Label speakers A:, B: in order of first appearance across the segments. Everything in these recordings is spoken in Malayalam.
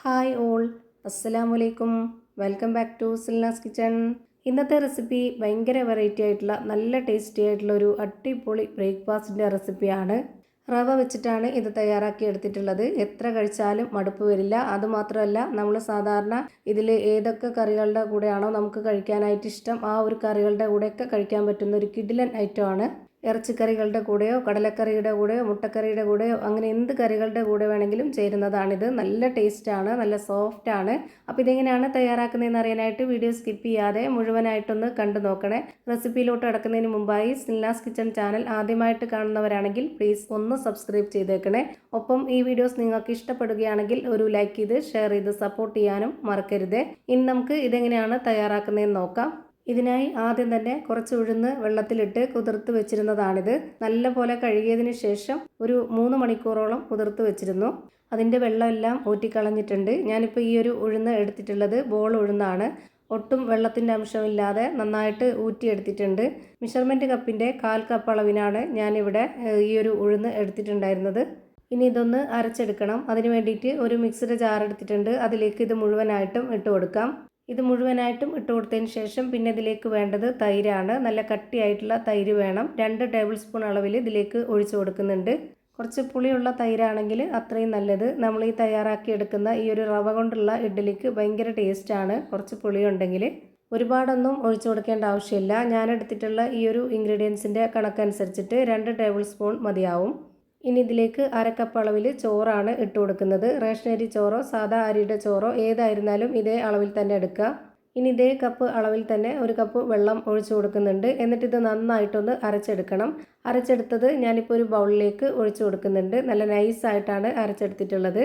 A: ഹായ് ഓൾ, അസ്സലാമലൈക്കും. Welcome back to Silnas kitchen. ഇന്നത്തെ റെസിപ്പി ഭയങ്കര വെറൈറ്റി ആയിട്ടുള്ള നല്ല ടേസ്റ്റി ആയിട്ടുള്ള ഒരു അടിപൊളി ബ്രേക്ക്ഫാസ്റ്റിൻ്റെ റെസിപ്പിയാണ്. റവ വെച്ചിട്ടാണ് ഇത് തയ്യാറാക്കി എടുത്തിട്ടുള്ളത്. എത്ര കഴിച്ചാലും മടുപ്പ് വരില്ല. അതുമാത്രമല്ല, നമ്മൾ സാധാരണ ഇതിൽ ഏതൊക്കെ കറികളുടെ കൂടെയാണോ നമുക്ക് കഴിക്കാനായിട്ട് ഇഷ്ടം, ആ ഒരു കറികളുടെ കൂടെയൊക്കെ കഴിക്കാൻ പറ്റുന്ന ഒരു കിടിലൻ ഐറ്റമാണ്. ഇറച്ചിക്കറികളുടെ കൂടെയോ കടലക്കറിയുടെ കൂടെയോ മുട്ടക്കറിയുടെ കൂടെയോ അങ്ങനെ എന്ത് കറികളുടെ കൂടെ വേണമെങ്കിലും ചേരുന്നതാണിത്. നല്ല ടേസ്റ്റാണ്, നല്ല സോഫ്റ്റാണ്. അപ്പോൾ ഇതെങ്ങനെയാണ് തയ്യാറാക്കുന്നതെന്ന് അറിയാനായിട്ട് വീഡിയോ സ്കിപ്പ് ചെയ്യാതെ മുഴുവനായിട്ടൊന്ന് കണ്ടു നോക്കണേ. റെസിപ്പിയിലോട്ട് കിടക്കുന്നതിന് മുമ്പായി സിൽനാസ് കിച്ചൺ ചാനൽ ആദ്യമായിട്ട് കാണുന്നവരാണെങ്കിൽ പ്ലീസ് ഒന്ന് സബ്സ്ക്രൈബ് ചെയ്തേക്കണേ. ഒപ്പം ഈ വീഡിയോസ് നിങ്ങൾക്ക് ഇഷ്ടപ്പെടുകയാണെങ്കിൽ ഒരു ലൈക്ക് ചെയ്ത് ഷെയർ ചെയ്ത് സപ്പോർട്ട് ചെയ്യാനും മറക്കരുത്. ഇനി നമുക്ക് ഇതെങ്ങനെയാണ് തയ്യാറാക്കുന്നതെന്ന് നോക്കാം. ഇതിനായി ആദ്യം തന്നെ കുറച്ച് ഉഴുന്ന് വെള്ളത്തിലിട്ട് കുതിർത്ത് വെച്ചിരുന്നതാണിത്. നല്ലപോലെ കഴുകിയതിന് ശേഷം ഒരു 3 മണിക്കൂറോളം കുതിർത്ത് വെച്ചിരുന്നു. അതിൻ്റെ വെള്ളമെല്ലാം ഊറ്റിക്കളഞ്ഞിട്ടുണ്ട്. ഞാനിപ്പോൾ ഈ ഒരു ഉഴുന്ന് എടുത്തിട്ടുള്ളത് ബോൾ ഉഴുന്നാണ്. ഒട്ടും വെള്ളത്തിൻ്റെ അംശമില്ലാതെ നന്നായിട്ട് ഊറ്റിയെടുത്തിട്ടുണ്ട്. മെഷർമെൻറ്റ് കപ്പിൻ്റെ 1/4 കപ്പ് അളവിനാണ് ഞാനിവിടെ ഈ ഒരു ഉഴുന്ന് എടുത്തിട്ടുണ്ടായിരുന്നത്. ഇനി ഇതൊന്ന് അരച്ചെടുക്കണം. അതിന് വേണ്ടിയിട്ട് ഒരു മിക്സിയുടെ ജാർ എടുത്തിട്ടുണ്ട്. അതിലേക്ക് ഇത് മുഴുവനായിട്ടും ഇട്ട് കൊടുക്കാം. ഇത് മുഴുവനായിട്ടും ഇട്ട് കൊടുത്തതിന് ശേഷം പിന്നെ ഇതിലേക്ക് വേണ്ടത് തൈരാണ്. നല്ല കട്ടിയായിട്ടുള്ള തൈര് വേണം. 2 ടേബിൾ സ്പൂൺ അളവിൽ ഇതിലേക്ക് ഒഴിച്ചു കൊടുക്കുന്നുണ്ട്. കുറച്ച് പുളിയുള്ള തൈരാണെങ്കിൽ അത്രയും നല്ലത്. നമ്മൾ ഈ തയ്യാറാക്കി എടുക്കുന്ന ഈ ഒരു റവ കൊണ്ടുള്ള ഇഡ്ഡലിക്ക് ഭയങ്കര ടേസ്റ്റാണ് കുറച്ച് പുളിയുണ്ടെങ്കിൽ. ഒരുപാടൊന്നും ഒഴിച്ചു കൊടുക്കേണ്ട ആവശ്യമില്ല. ഞാൻ എടുത്തിട്ടുള്ള ഈ ഒരു ഇൻഗ്രീഡിയൻസിൻ്റെ കണക്കനുസരിച്ചിട്ട് 2 ടേബിൾ സ്പൂൺ മതിയാവും. ഇനി ഇതിലേക്ക് 1/2 കപ്പ് അളവിൽ ചോറാണ് ഇട്ട് കൊടുക്കുന്നത്. റേഷനരി ചോറോ സാധാ അരിയുടെ ചോറോ ഏതായിരുന്നാലും ഇതേ അളവിൽ തന്നെ എടുക്കുക. ഇനി ഇതേ കപ്പ് അളവിൽ തന്നെ 1 കപ്പ് വെള്ളം ഒഴിച്ചു കൊടുക്കുന്നുണ്ട്. എന്നിട്ട് ഇത് നന്നായിട്ടൊന്ന് അരച്ചെടുക്കണം. അരച്ചെടുത്തത് ഞാനിപ്പോൾ ഒരു ബൗളിലേക്ക് ഒഴിച്ചു കൊടുക്കുന്നുണ്ട്. നല്ല നൈസായിട്ടാണ് അരച്ചെടുത്തിട്ടുള്ളത്.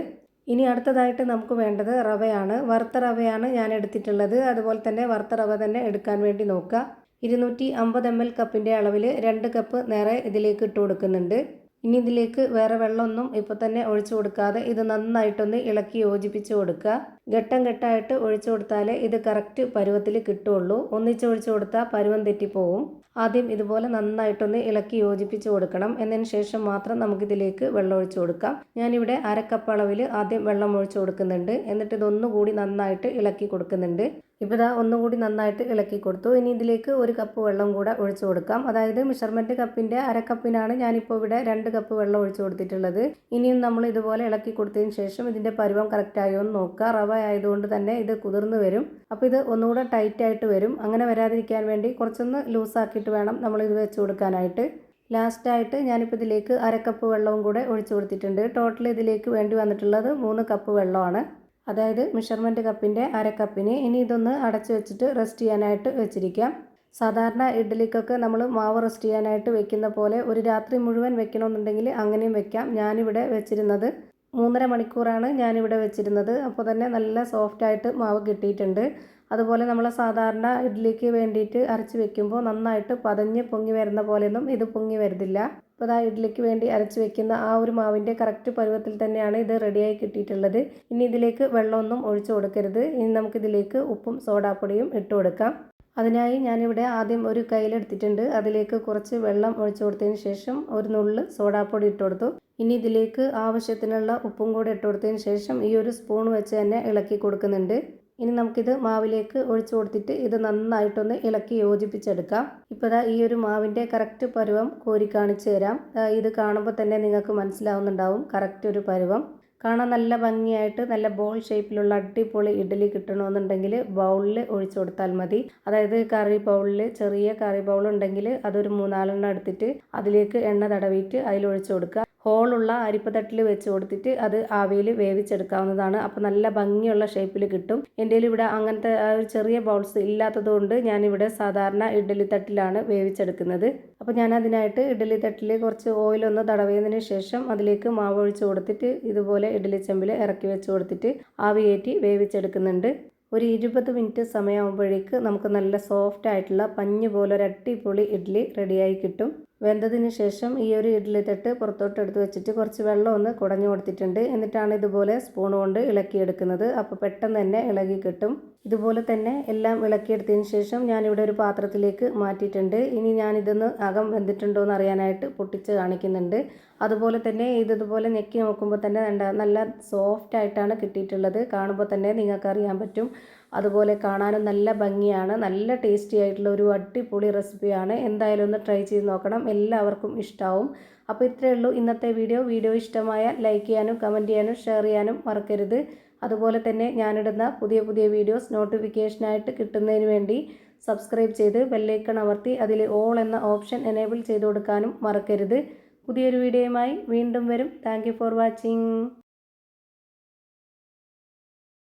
A: ഇനി അടുത്തതായിട്ട് നമുക്ക് വേണ്ടത് റവയാണ്. വറുത്ത റവയാണ് ഞാൻ എടുത്തിട്ടുള്ളത്. അതുപോലെ തന്നെ വറുത്ത റവ തന്നെ എടുക്കാൻ വേണ്ടി നോക്കുക. 250 ml കപ്പിൻ്റെ അളവിൽ 2 കപ്പ് നിറയെ ഇതിലേക്ക് ഇട്ട് കൊടുക്കുന്നുണ്ട്. ഇനി ഇതിലേക്ക് വേറെ വെള്ളമൊന്നും ഇപ്പോൾ തന്നെ ഒഴിച്ചു കൊടുക്കാതെ ഇത് നന്നായിട്ടൊന്ന് ഇളക്കി യോജിപ്പിച്ച് കൊടുക്കുക. ഘട്ടം ഘട്ടമായിട്ട് ഒഴിച്ചു കൊടുത്താലേ ഇത് കറക്റ്റ് പരുവത്തിൽ കിട്ടുള്ളൂ. ഒന്നിച്ച് ഒഴിച്ചു കൊടുത്താൽ പരുവം തെറ്റിപ്പോവും. ആദ്യം ഇതുപോലെ നന്നായിട്ടൊന്ന് ഇളക്കി യോജിപ്പിച്ച് കൊടുക്കണം. എന്നതിന് ശേഷം മാത്രം നമുക്കിതിലേക്ക് വെള്ളം ഒഴിച്ചു കൊടുക്കാം. ഞാനിവിടെ 1/2 കപ്പ് അളവിൽ ആദ്യം വെള്ളം ഒഴിച്ചു കൊടുക്കുന്നുണ്ട്. എന്നിട്ട് ഇതൊന്നുകൂടി നന്നായിട്ട് ഇളക്കി കൊടുക്കുന്നുണ്ട്. ഇപ്പോൾ ഇതാ ഒന്നുകൂടി നന്നായിട്ട് ഇളക്കി കൊടുത്തു. ഇനി ഇതിലേക്ക് 1 കപ്പ് വെള്ളം കൂടെ ഒഴിച്ചു കൊടുക്കാം. അതായത് മെഷർമെൻറ്റ് കപ്പിൻ്റെ 1/2 കപ്പിനാണ് ഞാനിപ്പോൾ ഇവിടെ 2 കപ്പ് വെള്ളം ഒഴിച്ചു കൊടുത്തിട്ടുള്ളത്. ഇനിയും നമ്മൾ ഇതുപോലെ ഇളക്കി കൊടുത്തതിന് ശേഷം ഇതിൻ്റെ പരുവം കറക്റ്റായോ എന്ന് നോക്കുക. റവ ആയതുകൊണ്ട് തന്നെ ഇത് കുതിർന്ന് വരും. അപ്പോൾ ഇത് ഒന്നുകൂടെ ടൈറ്റായിട്ട് വരും. അങ്ങനെ വരാതിരിക്കാൻ വേണ്ടി കുറച്ചൊന്ന് ലൂസാക്കിയിട്ട് വേണം നമ്മളിത് വെച്ച് കൊടുക്കാനായിട്ട്. ലാസ്റ്റായിട്ട് ഞാനിപ്പോൾ ഇതിലേക്ക് 1/2 കപ്പ് വെള്ളവും കൂടെ ഒഴിച്ചു കൊടുത്തിട്ടുണ്ട്. ടോട്ടൽ ഇതിലേക്ക് വേണ്ടി വന്നിട്ടുള്ളത് 3 കപ്പ് വെള്ളമാണ്. അതായത് മെഷർമെൻറ്റ് കപ്പിൻ്റെ 1/2 കപ്പിന്. ഇനി ഇതൊന്ന് അടച്ചു വെച്ചിട്ട് റെസ്റ്റ് ചെയ്യാനായിട്ട് വെച്ചിരിക്കാം. സാധാരണ ഇഡ്ഡലിക്കൊക്കെ നമ്മൾ മാവ് റെസ്റ്റ് ചെയ്യാനായിട്ട് വെക്കുന്ന പോലെ ഒരു രാത്രി മുഴുവൻ വെക്കണമെന്നുണ്ടെങ്കിൽ അങ്ങനെയും വെക്കാം. ഞാനിവിടെ വെച്ചിരുന്നത് 3.5 മണിക്കൂറാണ് ഞാനിവിടെ വെച്ചിരുന്നത്. അപ്പോൾ തന്നെ നല്ല സോഫ്റ്റായിട്ട് മാവ് കിട്ടിയിട്ടുണ്ട്. അതുപോലെ നമ്മൾ സാധാരണ ഇഡ്ഡലിക്ക് വേണ്ടിയിട്ട് അരച്ച് വെക്കുമ്പോൾ നന്നായിട്ട് പതഞ്ഞ് പൊങ്ങി വരുന്ന പോലെയൊന്നും ഇത് പൊങ്ങി വരുന്നില്ല. അപ്പോൾ ആ ഇഡ്ഡലിക്ക് വേണ്ടി അരച്ച് വെക്കുന്ന ആ ഒരു മാവിൻ്റെ കറക്റ്റ് പരുവത്തിൽ തന്നെയാണ് ഇത് റെഡിയായി കിട്ടിയിട്ടുള്ളത്. ഇനി ഇതിലേക്ക് വെള്ളമൊന്നും ഒഴിച്ചു കൊടുക്കരുത്. ഇനി നമുക്കിതിലേക്ക് ഉപ്പും സോഡാപ്പൊടിയും ഇട്ട് കൊടുക്കാം. അതിനായി ഞാനിവിടെ ആദ്യം ഒരു കയ്യിലെടുത്തിട്ടുണ്ട്. അതിലേക്ക് കുറച്ച് വെള്ളം ഒഴിച്ചു കൊടുത്തതിന് ശേഷം ഒരു നുള്ള് സോഡാപ്പൊടി ഇട്ട് കൊടുത്തു. ഇനി ഇതിലേക്ക് ആവശ്യത്തിനുള്ള ഉപ്പും കൂടെ ഇട്ട് കൊടുത്തതിന് ശേഷം ഈ ഒരു സ്പൂൺ വെച്ച് തന്നെ ഇളക്കി കൊടുക്കുന്നുണ്ട്. ഇനി നമുക്കിത് മാവിലേക്ക് ഒഴിച്ചു കൊടുത്തിട്ട് ഇത് നന്നായിട്ടൊന്ന് ഇളക്കി യോജിപ്പിച്ചെടുക്കാം. ഇപ്പോൾ ഈ ഒരു മാവിൻ്റെ കറക്റ്റ് പരുവം കോരി കാണിച്ചു തരാം. ഇത് കാണുമ്പോൾ തന്നെ നിങ്ങൾക്ക് മനസ്സിലാവുന്നുണ്ടാവും കറക്റ്റ് ഒരു പരുവം. കാണാൻ നല്ല ഭംഗിയായിട്ട് നല്ല ബോൾ ഷേപ്പിലുള്ള അടിപൊളി ഇഡ്ഡലി കിട്ടണമെന്നുണ്ടെങ്കിൽ ബൗളിൽ ഒഴിച്ചു കൊടുത്താൽ മതി. അതായത് കറി ബൗളിൽ ചെറിയ കറി ബൗൾ ഉണ്ടെങ്കിൽ അതൊരു 3-4 എടുത്തിട്ട് അതിലേക്ക് എണ്ണ തടവിയിട്ട് അതിലൊഴിച്ചു കൊടുക്കുക. ഹോളുള്ള അരിപ്പത്തട്ടിൽ വെച്ച് കൊടുത്തിട്ട് അത് ആവിയിൽ വേവിച്ചെടുക്കാവുന്നതാണ്. അപ്പോൾ നല്ല ഭംഗിയുള്ള ഷേപ്പിൽ കിട്ടും. എൻ്റെ ഇവിടെ അങ്ങനത്തെ ഒരു ചെറിയ ബൗൾസ് ഇല്ലാത്തതുകൊണ്ട് ഞാനിവിടെ സാധാരണ ഇഡ്ഡലി തട്ടിലാണ് വേവിച്ചെടുക്കുന്നത്. അപ്പോൾ ഞാൻ അതിനായിട്ട് ഇഡ്ഡലി തട്ടിൽ കുറച്ച് ഓയിലൊന്ന് തടവിയതിന് ശേഷം അതിലേക്ക് മാവ് ഒഴിച്ച് കൊടുത്തിട്ട് ഇതുപോലെ ഇഡ്ഡലി ചെമ്പിൽ ഇറക്കി വെച്ച് കൊടുത്തിട്ട് ആവിയേറ്റി വേവിച്ചെടുക്കുന്നുണ്ട്. ഒരു 20 മിനിറ്റ് സമയമാകുമ്പോഴേക്ക് നമുക്ക് നല്ല സോഫ്റ്റ് ആയിട്ടുള്ള പഞ്ഞ് പോലെ ഒരു അടിപൊളി ഇഡ്ഡലി റെഡിയായി കിട്ടും. വെന്തതിന് ശേഷം ഈ ഒരു ഇഡ്ഡലി തട്ട് പുറത്തോട്ട് എടുത്ത് വെച്ചിട്ട് കുറച്ച് വെള്ളം ഒന്ന് കുടഞ്ഞു കൊടുത്തിട്ടുണ്ട്. എന്നിട്ടാണ് ഇതുപോലെ സ്പൂൺ കൊണ്ട് ഇളക്കിയെടുക്കുന്നത്. അപ്പോൾ പെട്ടെന്ന് തന്നെ ഇളകി കിട്ടും. ഇതുപോലെ തന്നെ എല്ലാം ഇളക്കിയെടുത്തതിന് ശേഷം ഞാനിവിടെ ഒരു പാത്രത്തിലേക്ക് മാറ്റിയിട്ടുണ്ട്. ഇനി ഞാനിതൊന്ന് അകം വെന്തിട്ടുണ്ടോ എന്ന് അറിയാനായിട്ട് പൊട്ടിച്ച് കാണിക്കുന്നുണ്ട്. അതുപോലെ തന്നെ ഇതുപോലെ ഞെക്കി നോക്കുമ്പോൾ തന്നെ നല്ല സോഫ്റ്റ് ആയിട്ടാണ് കിട്ടിയിട്ടുള്ളത്. കാണുമ്പോൾ തന്നെ നിങ്ങൾക്കറിയാൻ പറ്റും. അതുപോലെ കാണാനും നല്ല ഭംഗിയാണ്. നല്ല ടേസ്റ്റി ആയിട്ടുള്ള ഒരു അടിപൊളി റെസിപ്പിയാണ്. എന്തായാലും ഒന്ന് ട്രൈ ചെയ്ത് നോക്കണം. എല്ലാവർക്കും ഇഷ്ടമാവും. അപ്പോൾ ഇത്രയേ ഉള്ളൂ ഇന്നത്തെ വീഡിയോ ഇഷ്ടമായാൽ ലൈക്ക് ചെയ്യാനും കമൻറ്റ് ചെയ്യാനും ഷെയർ ചെയ്യാനും മറക്കരുത്. അതുപോലെ തന്നെ ഞാനിടുന്ന പുതിയ വീഡിയോസ് നോട്ടിഫിക്കേഷനായിട്ട് കിട്ടുന്നതിന് വേണ്ടി സബ്സ്ക്രൈബ് ചെയ്ത് ബെല്ലൈക്കൺ അമർത്തി അതിൽ ഓൾ എന്ന ഓപ്ഷൻ എനേബിൾ ചെയ്ത് കൊടുക്കാനും മറക്കരുത്. പുതിയൊരു വീഡിയോയുമായി വീണ്ടും വരും. Thank you for watching.